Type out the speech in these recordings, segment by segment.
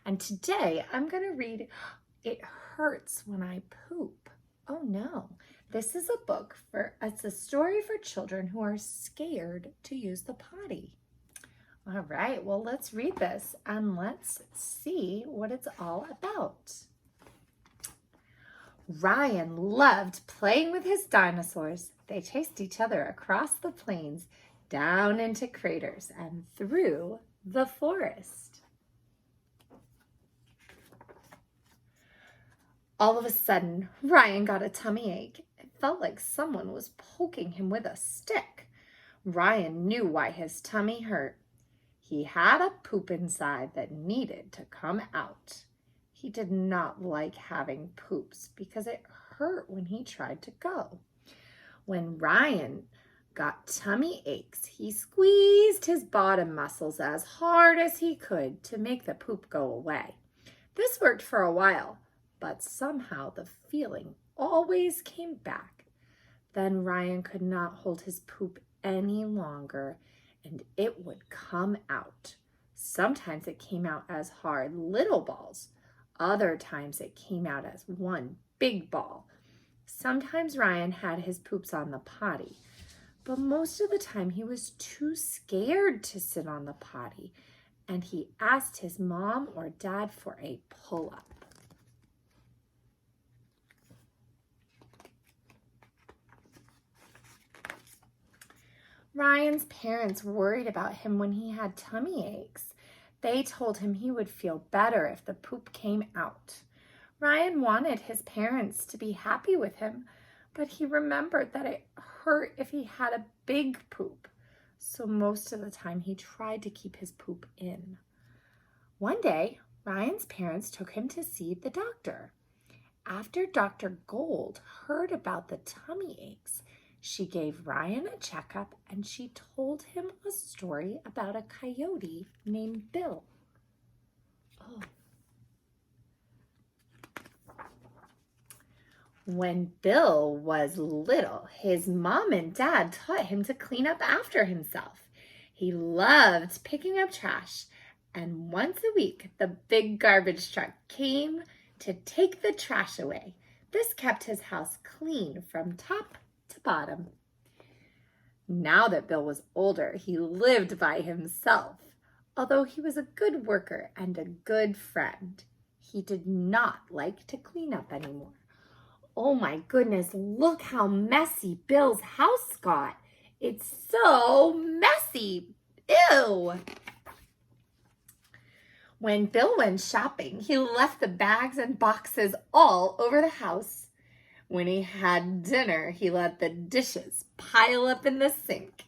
And today I'm going to read It Hurts When I Poop. Oh no, this is a book it's a story for children who are scared to use the potty. All right, well, let's read this and let's see what it's all about. Ryan loved playing with his dinosaurs. They chased each other across the plains, down into craters, and through the forest. All of a sudden, Ryan got a tummy ache. It felt like someone was poking him with a stick. Ryan knew why his tummy hurt. He had a poop inside that needed to come out. He did not like having poops because it hurt when he tried to go. When Ryan got tummy aches, he squeezed his bottom muscles as hard as he could to make the poop go away. This worked for a while, but somehow the feeling always came back. Then Ryan could not hold his poop any longer, and it would come out. Sometimes it came out as hard little balls. Other times it came out as one big ball. Sometimes Ryan had his poops on the potty, but most of the time he was too scared to sit on the potty, and he asked his mom or dad for a pull-up. Ryan's parents worried about him when he had tummy aches. They told him he would feel better if the poop came out. Ryan wanted his parents to be happy with him, but he remembered that it hurt if he had a big poop. So most of the time he tried to keep his poop in. One day, Ryan's parents took him to see the doctor. After Dr. Gold heard about the tummy aches, she gave Ryan a checkup and she told him a story about a coyote named Bill. When Bill was little, his mom and dad taught him to clean up after himself. He loved picking up trash, and once a week, the big garbage truck came to take the trash away. This kept his house clean from top to bottom. Now that Bill was older, he lived by himself. Although he was a good worker and a good friend, he did not like to clean up anymore. Oh my goodness, look how messy Bill's house got. It's so messy. Ew. When Bill went shopping, he left the bags and boxes all over the house. When he had dinner, he let the dishes pile up in the sink.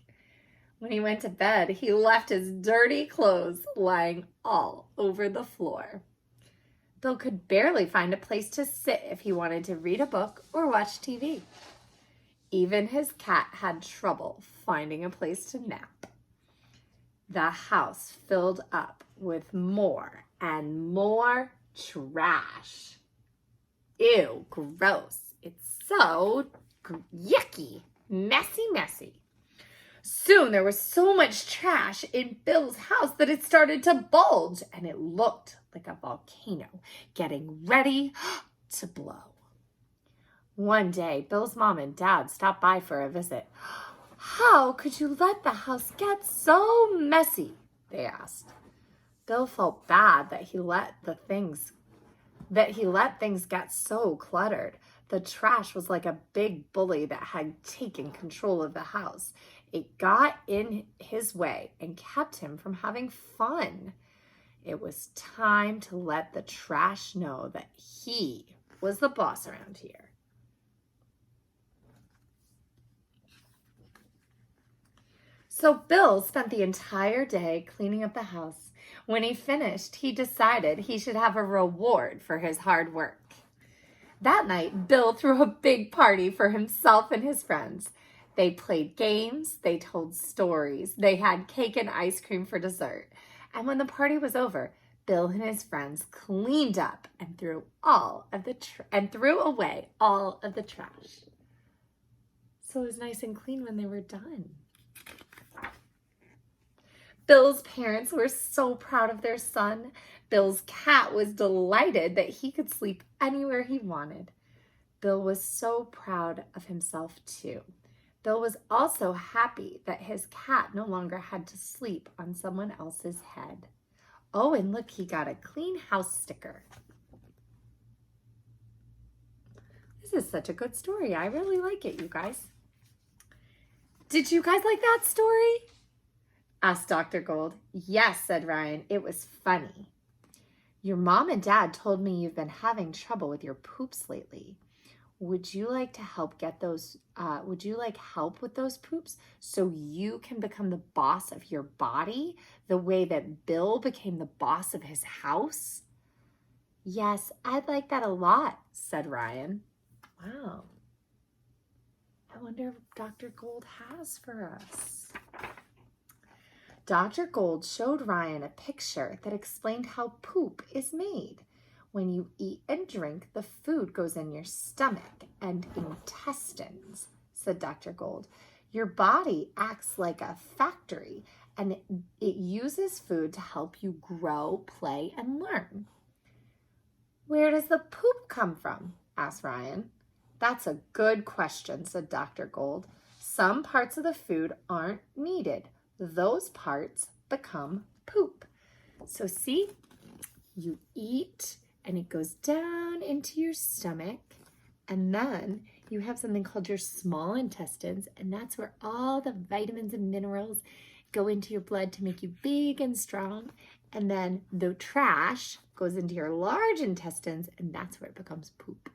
When he went to bed, he left his dirty clothes lying all over the floor. Bill could barely find a place to sit if he wanted to read a book or watch TV. Even his cat had trouble finding a place to nap. The house filled up with more and more trash. Ew, gross. It's so yucky, messy. Soon there was so much trash in Bill's house that it started to bulge, and it looked like a volcano getting ready to blow. One day, Bill's mom and dad stopped by for a visit. "How could you let the house get so messy?" they asked. Bill felt bad that he let things get so cluttered. The trash was like a big bully that had taken control of the house. It got in his way and kept him from having fun. It was time to let the trash know that he was the boss around here. So Bill spent the entire day cleaning up the house. When he finished, he decided he should have a reward for his hard work. That night, Bill threw a big party for himself and his friends. They played games, they told stories, they had cake and ice cream for dessert. And when the party was over, Bill and his friends cleaned up and threw away all of the trash. So it was nice and clean when they were done. Bill's parents were so proud of their son. Bill's cat was delighted that he could sleep anywhere he wanted. Bill was so proud of himself too. Bill was also happy that his cat no longer had to sleep on someone else's head. Oh, and look, he got a clean house sticker. This is such a good story. I really like it, you guys. Did you guys like that story? Asked Dr. Gold. Yes, said Ryan. It was funny. Your mom and dad told me you've been having trouble with your poops lately. Would you like to help get those, help with those poops so you can become the boss of your body the way that Bill became the boss of his house? Yes, I'd like that a lot, said Ryan. Wow. I wonder what Dr. Gold has for us. Dr. Gold showed Ryan a picture that explained how poop is made. When you eat and drink, the food goes in your stomach and intestines, said Dr. Gold. Your body acts like a factory, and it uses food to help you grow, play, and learn. Where does the poop come from? Asked Ryan. That's a good question, said Dr. Gold. Some parts of the food aren't needed. Those parts become poop. So see, you eat and it goes down into your stomach, and then you have something called your small intestines, and that's where all the vitamins and minerals go into your blood to make you big and strong. And then the trash goes into your large intestines, and that's where it becomes poop.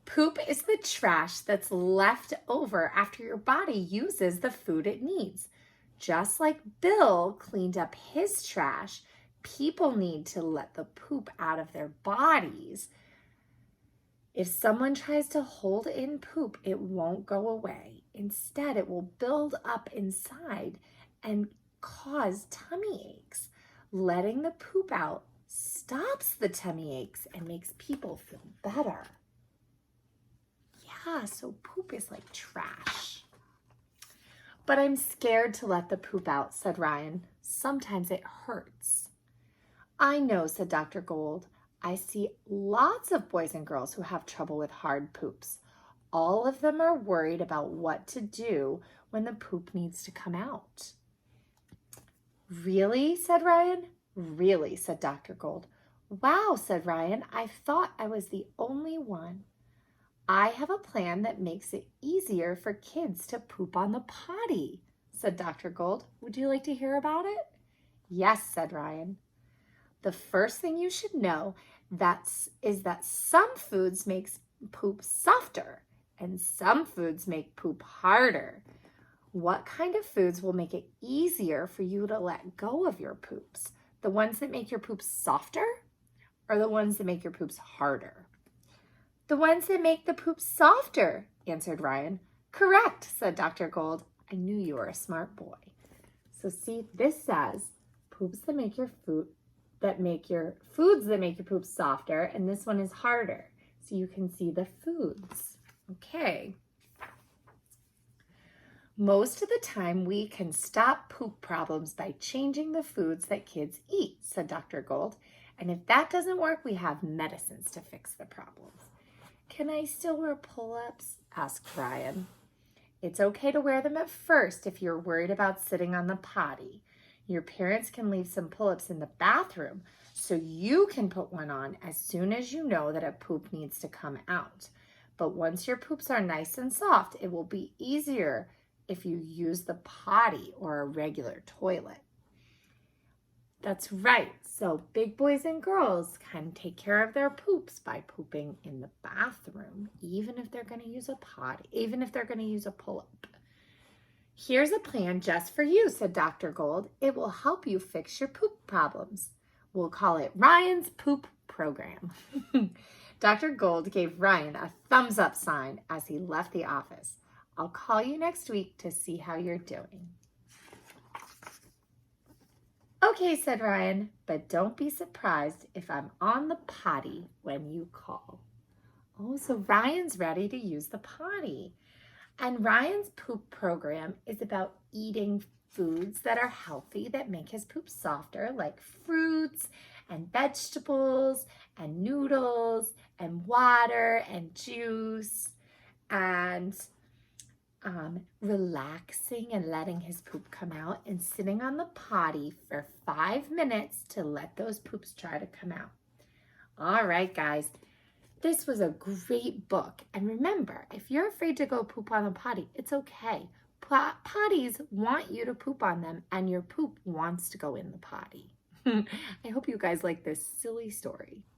Poop is the trash that's left over after your body uses the food it needs. Just like Bill cleaned up his trash, people need to let the poop out of their bodies. If someone tries to hold in poop, it won't go away. Instead, it will build up inside and cause tummy aches. Letting the poop out stops the tummy aches and makes people feel better. Yeah, so poop is like trash. But I'm scared to let the poop out, said Ryan. Sometimes it hurts. I know, said Dr. Gold. I see lots of boys and girls who have trouble with hard poops. All of them are worried about what to do when the poop needs to come out. Really, said Ryan. Really, said Dr. Gold. Wow, said Ryan. I thought I was the only one. I have a plan that makes it easier for kids to poop on the potty, said Dr. Gold. Would you like to hear about it? Yes, said Ryan. The first thing you should know is that some foods make poop softer and some foods make poop harder. What kind of foods will make it easier for you to let go of your poops? The ones that make your poops softer or the ones that make your poops harder? The ones that make the poop softer, answered Ryan. Correct, said Dr. Gold. I knew you were a smart boy. So see, this says poops that make your foods that make your poop softer, and this one is harder. So you can see the foods. Okay. Most of the time we can stop poop problems by changing the foods that kids eat, said Dr. Gold. And if that doesn't work, we have medicines to fix the problems. Can I still wear pull-ups? Asked Ryan. It's okay to wear them at first if you're worried about sitting on the potty. Your parents can leave some pull-ups in the bathroom so you can put one on as soon as you know that a poop needs to come out. But once your poops are nice and soft, it will be easier if you use the potty or a regular toilet. That's right. So big boys and girls can take care of their poops by pooping in the bathroom, even if they're going to use a potty, even if they're going to use a pull-up. Here's a plan just for you, said Dr. Gold. It will help you fix your poop problems. We'll call it Ryan's Poop Program. Dr. Gold gave Ryan a thumbs up sign as he left the office. I'll call you next week to see how you're doing. Okay, said Ryan, but don't be surprised if I'm on the potty when you call. Oh, so Ryan's ready to use the potty. And Ryan's poop program is about eating foods that are healthy that make his poop softer, like fruits and vegetables and noodles and water and juice, and relaxing and letting his poop come out, and sitting on the potty for 5 minutes to let those poops try to come out. All right, guys, this was a great book. And remember, if you're afraid to go poop on the potty, it's okay. Potties want you to poop on them, and your poop wants to go in the potty. I hope you guys like this silly story.